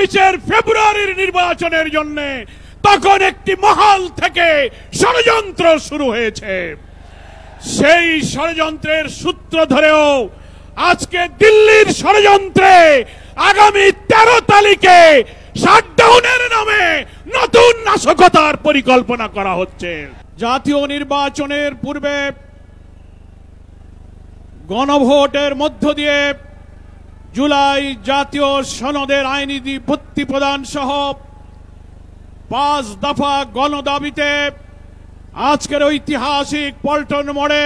26 ফেব্রুয়ারির নির্বাচনের জন্য তখন একটি মহল থেকে ষড়যন্ত্র শুরু হয়েছে। সেই ষড়যন্ত্রের সূত্র ধরেও আজকে দিল্লির ষড়যন্ত্রে আগামী 13 তারিখে শাটডাউনের নামে নতুন নাশকতার পরিকল্পনা করা হচ্ছে। জাতীয় নির্বাচনের পূর্বে গণভোটের মধ্য দিয়ে জুলাই জাতীয় সনদের আইনি ভিত্তি প্রদান সহ 5 দফা গণদাবিতে আজকের ঐতিহাসিক পল্টন মোড়ে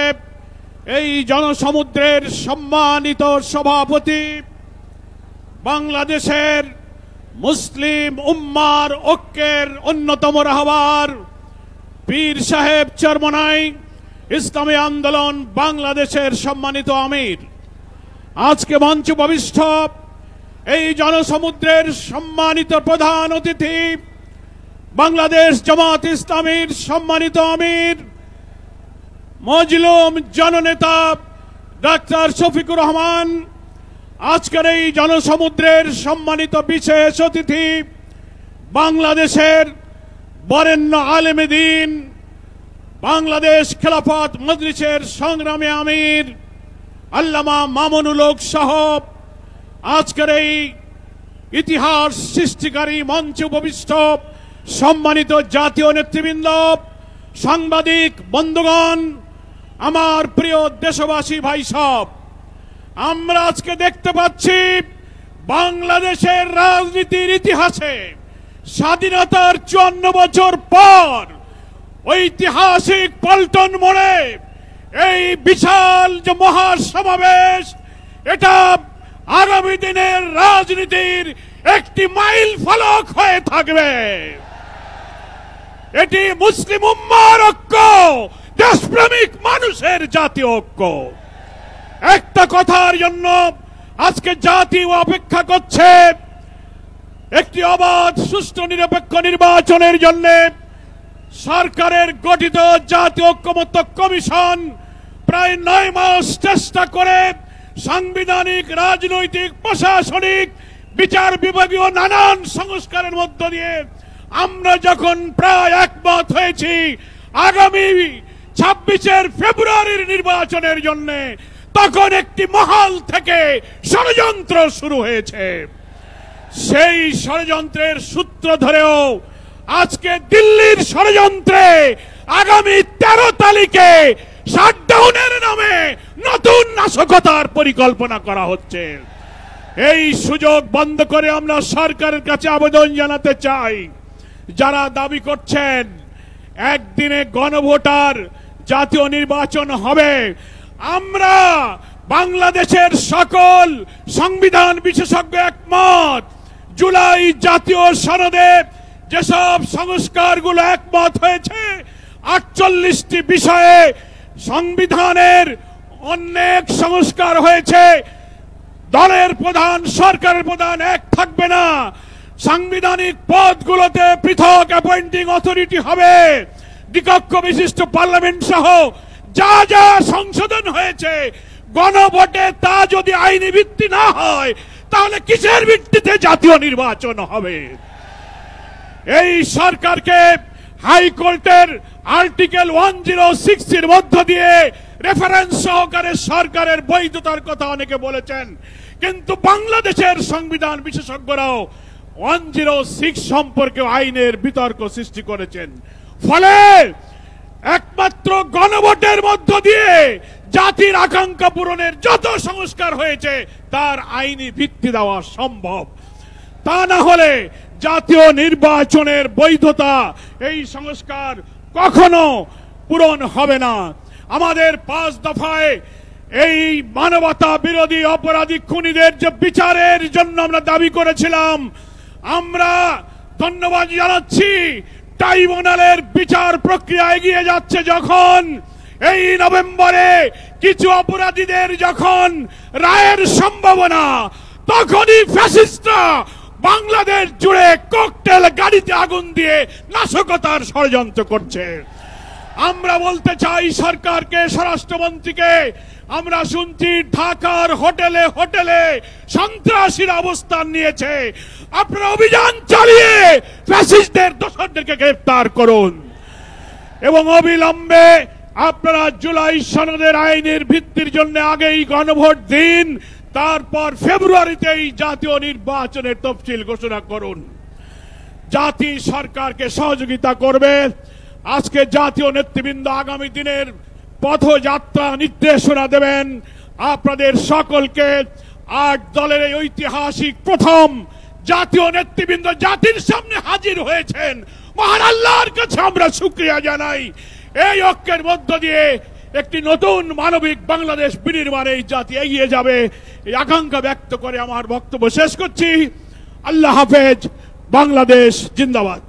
এই জনসমুদ্রের সম্মানিত সভাপতি, বাংলাদেশের মুসলিম উম্মার ঐক্যের অন্যতম রাহবার পীর সাহেব চরমনাই, ইসলামী আন্দোলন বাংলাদেশের সম্মানিত আমির, আজকে মঞ্চে উপবিষ্ট এই জনসমুদ্রের সম্মানিত প্রধান অতিথি, বাংলাদেশ জামাত ইসলামীর সম্মানিত আমির মজলুম জননেতা ডাক্তার শফিকুর রহমান, আজকের এই জনসমুদ্রের সম্মানিত বিশেষ অতিথি বাংলাদেশের বরেণ্য আলেম দ্বীন, বাংলাদেশ খেলাফত মজলিসের সংগ্রামী আমির আল্লামা মামুনুল হক সাহেব, আজকের এই ইতিহাস সৃষ্টিকারী মঞ্চে উপবিষ্ট সম্মানিত জাতীয় নেতৃবৃন্দ, সাংবাদিক বন্ধুগণ, আমার প্রিয় দেশবাসী ভাই সব, আমরা আজকে দেখতে পাচ্ছি বাংলাদেশের রাজনীতির ইতিহাসে স্বাধীনতার 54 বছর পর ঐতিহাসিক পল্টন মোড়ে এই বিশাল যে মহাসমাবেশ, এটা আগামী দিনের রাজনীতির একটি মাইল ফলক হয়ে থাকবে। এটি মুসলিম উম্মার ঐক্য, দেশপ্রেমিক মানুষের জাতীয় ঐক্য। একটা কথার জন্য আজকে জাতি অপেক্ষা করছে, একটি অবাধ সুষ্ঠু নিরপেক্ষ নির্বাচনের জন্য সরকারের গঠিত জাতীয় ঐক্যমত্য কমিশন প্রায় 9 মাস চেষ্টা করে সাংবিধানিক, রাজনৈতিক, প্রশাসনিক, বিচার বিভাগীয় নানান সংস্কারের মধ্য দিয়ে আমরা যখন প্রায় একমত হয়েছি আগামী 26 ফেব্রুয়ারির নির্বাচনের জন্য, তখন একটি মহল থেকে ষড়যন্ত্র শুরু হয়েছে। সেই ষড়যন্ত্রের সূত্র ধরেও আজকে দিল্লির ষড়যন্ত্রে আগামী 13 তারিখে শাটডাউনের নামে নতুন নাশকতার পরিকল্পনা করা হচ্ছে। এই সুযোগ বন্ধ করে আমরা সরকারের কাছে আবেদন জানাতে চাই, যারা দাবি করছেন একদিনে গণভোটার জাতীয় নির্বাচন হবে, আমরা বাংলাদেশের সকল সংবিধান বিশেষজ্ঞ একমত, জুলাই জাতীয় সনদে যেসব সংস্কারগুলো একমত হয়েছে 48টি বিষয়ে সংবিধানের অনেক সংস্কার হয়েছে। দলের প্রধান, সরকারের প্রধান এক থাকবে না, সাংবিধানিক পদগুলোতে পৃথক অ্যাপয়েন্টিং অথরিটি হবে, দ্বিকক্ষ বিশিষ্ট পার্লামেন্ট সহ যা যা সংশোধন হয়েছে গণভোটে, তা যদি আইনি ভিত্তি না হয় তাহলে কিসের ভিত্তিতে জাতীয় নির্বাচন হবে? এই সরকারকে হাইকোর্টের আর্টিকেল 106 এর মধ্য দিয়ে রেফারেন্স সহকারে সরকারের বৈধতার কথা অনেকে বলেছেন, কিন্তু বাংলাদেশের সংবিধান বিশেষজ্ঞরাও 106 সম্পর্কে আইনের বিতর্ক সৃষ্টি করেছেন। ফলে একমাত্র গণভোটের মধ্য দিয়ে জাতির আকাঙ্ক্ষা পূরণের যত সংস্কার হয়েছে তার আইনি ভিত্তি দেওয়া সম্ভব। তা না হলে জাতীয় নির্বাচনের বৈধতা, এই সংস্কার কখনো পূরণ হবে না। আমাদের 5 দফায় এই মানবতা বিরোধী অপরাধী খুনিদের যে বিচারের জন্য আমরা দাবি করেছিলাম, আমরা ধন্যবাদ জানাচ্ছি ট্রাইব্যুনালের বিচার প্রক্রিয়া এগিয়ে যাচ্ছে। যখন এই নভেম্বরে কিছু অপরাধীদের যখন রায়ের সম্ভাবনা, তখনই ফ্যাসিস্টরা বাংলাদেশ জুড়ে ককটেল গাড়িতে আগুন দিয়ে নাশকতার ষড়যন্ত্র করছে। আমরা বলতে চাই সরকারকে, স্বরাষ্ট্রমন্ত্রীকে, আমরা শুনছি ঢাকার হোটেলে হোটেলে সন্ত্রাসীর অবস্থান নিয়েছে। আপনারা অভিযান চালিয়ে ফ্যাসিস্টদের দোসরদেরকে গ্রেফতার করুন এবং অবিলম্বে আপনারা জুলাই সনদের আইনের ভিত্তির জন্য আগেই গণভোট দিন, তারপর ফেব্রুয়ারিতেই জাতীয় নির্বাচনের তফসিল ঘোষণা করুন। জাতি সরকারকে সহযোগিতা করবে। আজকে জাতীয় নেতৃবৃন্দ আগামী দিনের পথযাত্রা নির্দেশনা দেবেন আপনাদের সকলকে। 8 দলের এই ঐতিহাসিক প্রথম জাতীয় নেতৃবৃন্দ জাতির সামনে হাজির হয়েছেন। মহান আল্লাহর কাছে আমরা শুকরিয়া জানাই। এই ঐক্যের মধ্য দিয়ে একটি নতুন মানবিক বাংলাদেশ বিনির্মাণে এই জাতি এগিয়ে যাবে, এই আকাঙ্ক্ষা ব্যক্ত করে আমার বক্তব্য শেষ করছি। আল্লাহ হাফেজ। বাংলাদেশ জিন্দাবাদ।